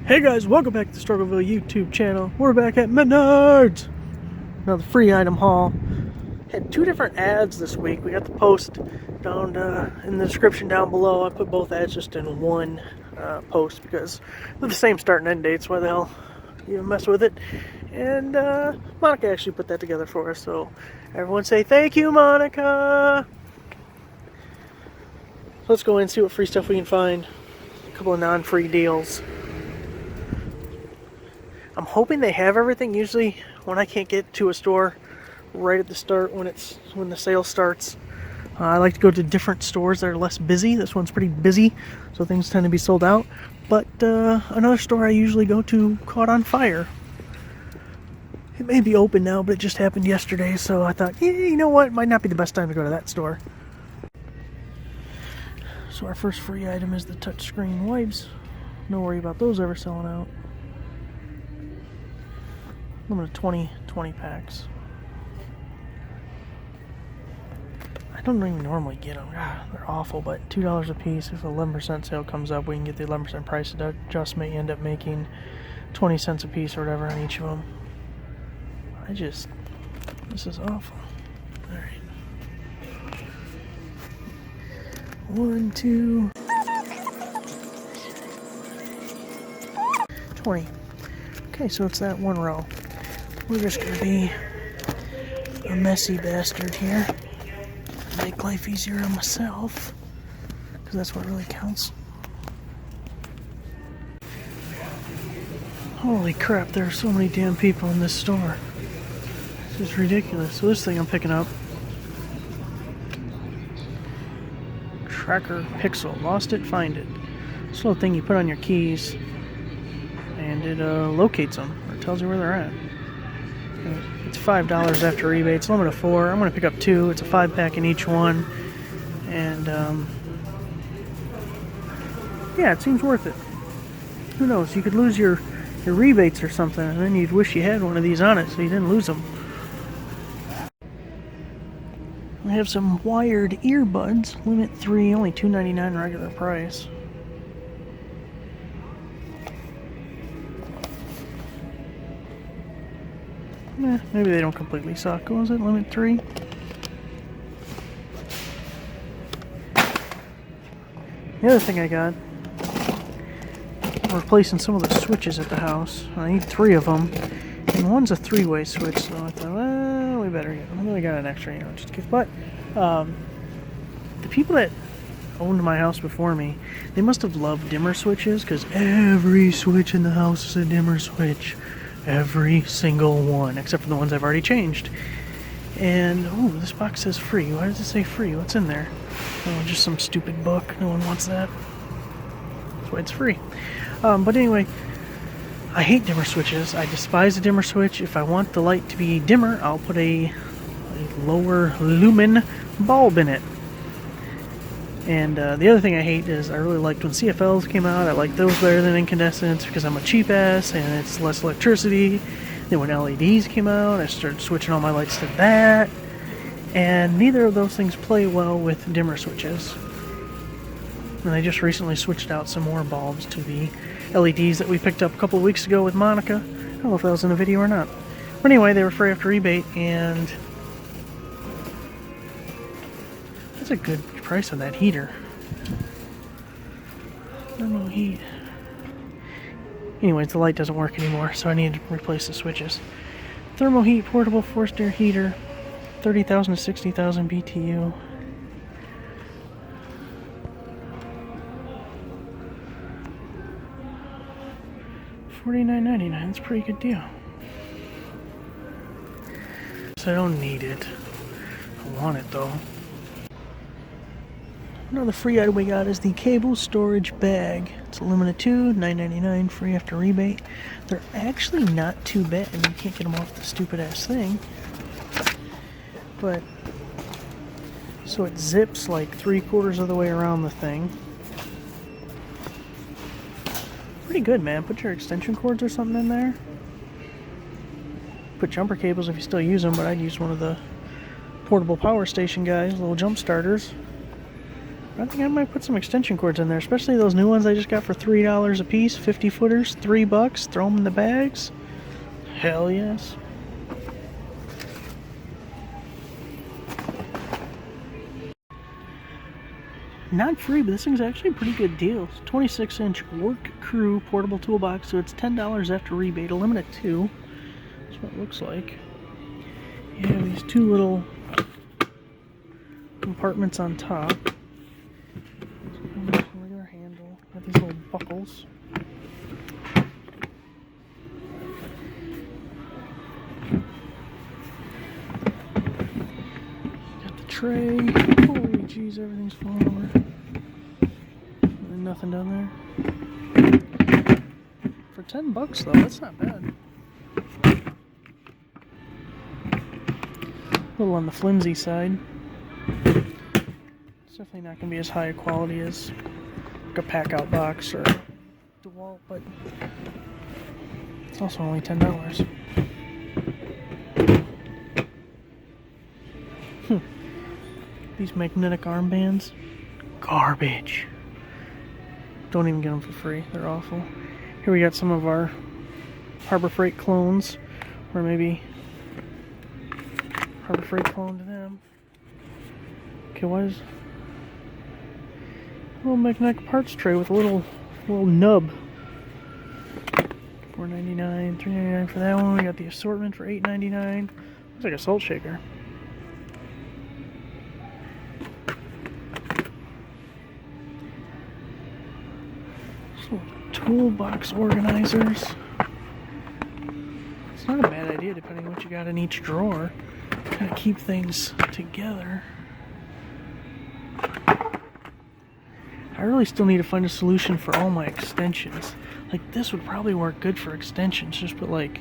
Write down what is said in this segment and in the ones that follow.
Hey guys, welcome back to the Struggleville YouTube channel. We're back at Menards. Another free item haul. Had two different ads this week. We got the post down in the description down below. I put both ads just in one post because they're the same start and end dates. Why the hell you mess with it? And Monica actually put that together for us. So everyone say thank you, Monica. Let's go in and see what free stuff we can find. A couple of non-free deals. I'm hoping they have everything. Usually when I can't get to a store right at the start when the sale starts, I like to go to different stores that are less busy. This one's pretty busy, so things tend to be sold out. But another store I usually go to caught on fire. It may be open now, but it just happened yesterday, so I thought, yeah, you know what, it might not be the best time to go to that store. So our first free item is the touchscreen wipes. No worry about those ever selling out. Limited 20 packs. I don't even normally get them. God, they're awful, but $2 a piece. If the 11% sale comes up, we can get the 11% price adjustment. You end up making 20 cents a piece or whatever on each of them. This is awful. Alright. 1, 2, 20. Okay, so it's that one row. We're just going to be a messy bastard here. Make life easier on myself, because that's what really counts. Holy crap, there are so many damn people in this store. This is ridiculous. So this thing I'm picking up. Tracker Pixel. Lost it, find it. This little thing you put on your keys, and it locates them, or tells you where they're at. It's $5 after rebate. It's limited to 4. I'm going to pick up 2. It's a 5-pack in each one. And, yeah, it seems worth it. Who knows? You could lose your rebates or something, and then you'd wish you had one of these on it so you didn't lose them. We have some wired earbuds. Limit 3, only $2.99 regular price. Maybe they don't completely suck. What was it? Limit 3? The other thing I got, I'm replacing some of the switches at the house. I need 3 of them, and one's a 3-way switch, so I thought, well, we better get them. I really got an extra, just in case. But the people that owned my house before me, they must have loved dimmer switches, because every switch in the house is a dimmer switch. Every single one, except for the ones I've already changed. And, oh, this box says free. Why does it say free? What's in there? Oh, just some stupid book. No one wants that. That's why it's free. But anyway, I hate dimmer switches. I despise a dimmer switch. If I want the light to be dimmer, I'll put a lower lumen bulb in it. And the other thing I hate is I really liked when CFLs came out. I like those better than incandescents because I'm a cheap ass and it's less electricity. Then when LEDs came out, I started switching all my lights to that. And neither of those things play well with dimmer switches. And I just recently switched out some more bulbs to the LEDs that we picked up a couple of weeks ago with Monica. I don't know if that was in the video or not. But anyway, they were free after rebate, and that's a good price on that heater. Thermal heat. Anyways, the light doesn't work anymore, so I need to replace the switches. Thermal heat portable forced air heater, 30,000 to 60,000 BTU. $49.99. That's a pretty good deal. So I don't need it. I want it though. Another free item we got is the cable storage bag. It's a limited 2, $9.99, free after rebate. They're actually not too bad. You can't get them off the stupid ass thing. But, so it zips like 3/4 of the way around the thing. Pretty good, man. Put your extension cords or something in there. Put jumper cables if you still use them, but I'd use one of the portable power station guys, little jump starters. I think I might put some extension cords in there, especially those new ones I just got for $3 a piece, 50 footers, $3. Throw them in the bags. Hell yes. Not free, but this thing's actually a pretty good deal. It's a 26-inch work crew portable toolbox, so it's $10 after rebate, a limit of 2. That's what it looks like. You have these two little compartments on top. Regular handle. Got these little buckles. Got the tray. Holy jeez, everything's falling over. Nothing down there. For $10 though, that's not bad. A little on the flimsy side. It's definitely not going to be as high a quality as like a pack-out box or DeWalt, but it's also only $10. These magnetic armbands, garbage. Don't even get them for free. They're awful. Here we got some of our Harbor Freight clones, or maybe Harbor Freight clone to them. Okay, what is a little magnetic parts tray with a little nub. $4.99, $3.99 for that one. We got the assortment for $8.99. Looks like a salt shaker. Toolbox organizers. It's not a bad idea depending on what you got in each drawer. Kind of keep things together. I really still need to find a solution for all my extensions. Like this would probably work good for extensions. Just put like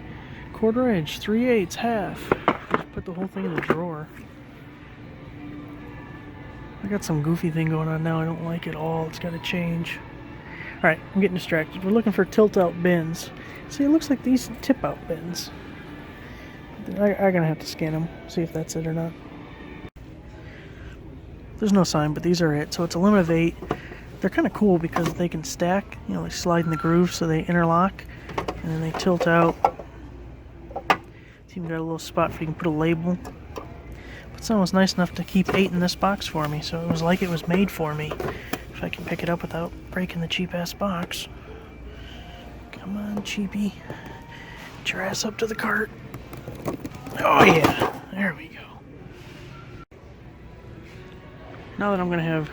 1/4 inch, 3/8, half. Just put the whole thing in the drawer. I got some goofy thing going on now. I don't like it all. It's got to change. Alright, I'm getting distracted. We're looking for tilt-out bins. See, it looks like these tip-out bins. I'm gonna have to scan them, see if that's it or not. There's no sign, but these are it. So it's a limit of 8. They're kind of cool because they can stack. You know, they slide in the groove so they interlock. And then they tilt out. It's even got a little spot where you can put a label. But someone was nice enough to keep 8 in this box for me, so it was like it was made for me. If I can pick it up without breaking the cheap-ass box. Come on, cheapie. Get your ass up to the cart. Oh yeah, there we go. Now that I'm going to have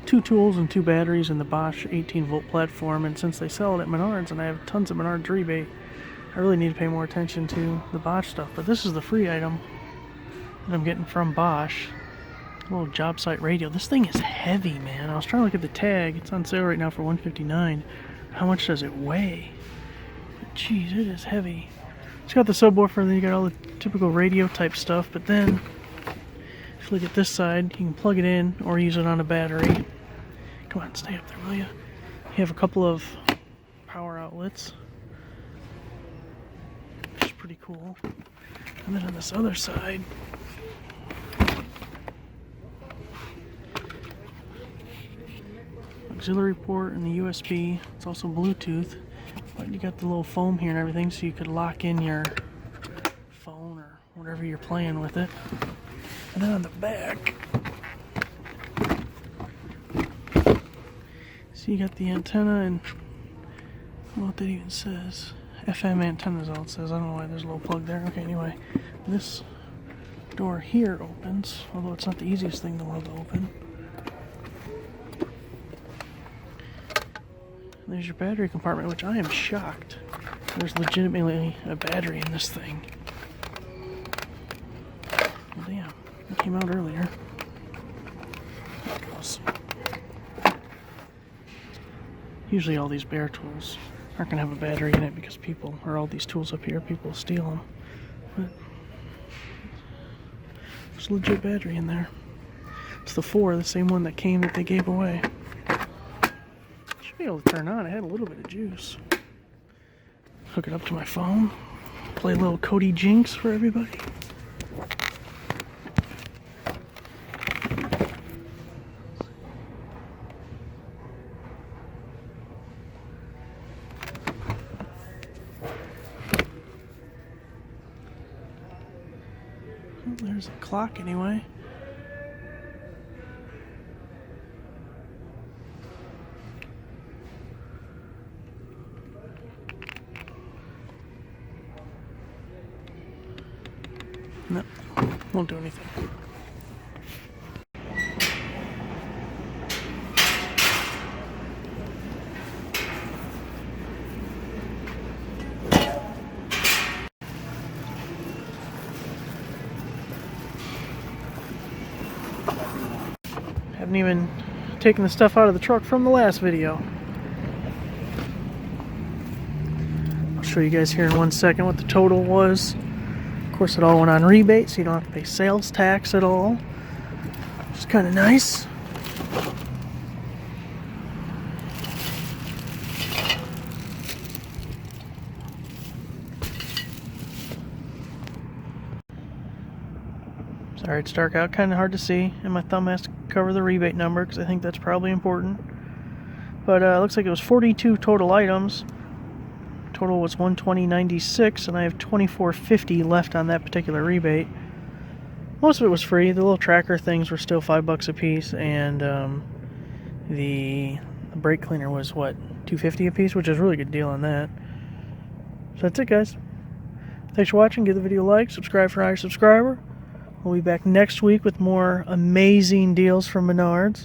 2 tools and 2 batteries in the Bosch 18-volt platform, and since they sell it at Menards and I have tons of Menards rebate, I really need to pay more attention to the Bosch stuff. But this is the free item that I'm getting from Bosch. Little job site radio. This thing is heavy, man. I was trying to look at the tag. It's on sale right now for $159. How much does it weigh? Jeez, it is heavy. It's got the subwoofer, then you got all the typical radio type stuff, but then if you look at this side, you can plug it in or use it on a battery. Come on, stay up there, will you? You have a couple of power outlets, which is pretty cool. And then on this other side, auxiliary port and the USB. It's also Bluetooth, but you got the little foam here and everything, so you could lock in your phone or whatever you're playing with it. And then on the back, so you got the antenna and I don't know what that even says. FM antenna is all it says. I don't know why there's a little plug there. Okay, anyway, this door here opens, although it's not the easiest thing in the world to open. There's your battery compartment, which I am shocked. There's legitimately a battery in this thing. Well, damn, it came out earlier. There it goes. Usually all these bare tools aren't going to have a battery in it because people, or all these tools up here, people steal them. But there's a legit battery in there. It's the 4, the same one that came that they gave away. Be able to turn on. I had a little bit of juice. Hook it up to my phone. Play a little Cody Jinx for everybody. There's a clock anyway. No, won't do anything. Haven't even taken the stuff out of the truck from the last video. I'll show you guys here in 1 second what the total was. Of course, it all went on rebate, so you don't have to pay sales tax at all, which is kind of nice. Sorry, it's dark out, kind of hard to see, and my thumb has to cover the rebate number because I think that's probably important. But it looks like it was 42 total items. Total was $120.96, and I have $24.50 left on that particular rebate. Most of it was free. The little tracker things were still $5 a piece, and the brake cleaner was what, $2.50 a piece, which is a really good deal on that. So that's it, guys. Thanks for watching. Give the video a like, subscribe for a higher subscriber. We'll be back next week with more amazing deals from Menards.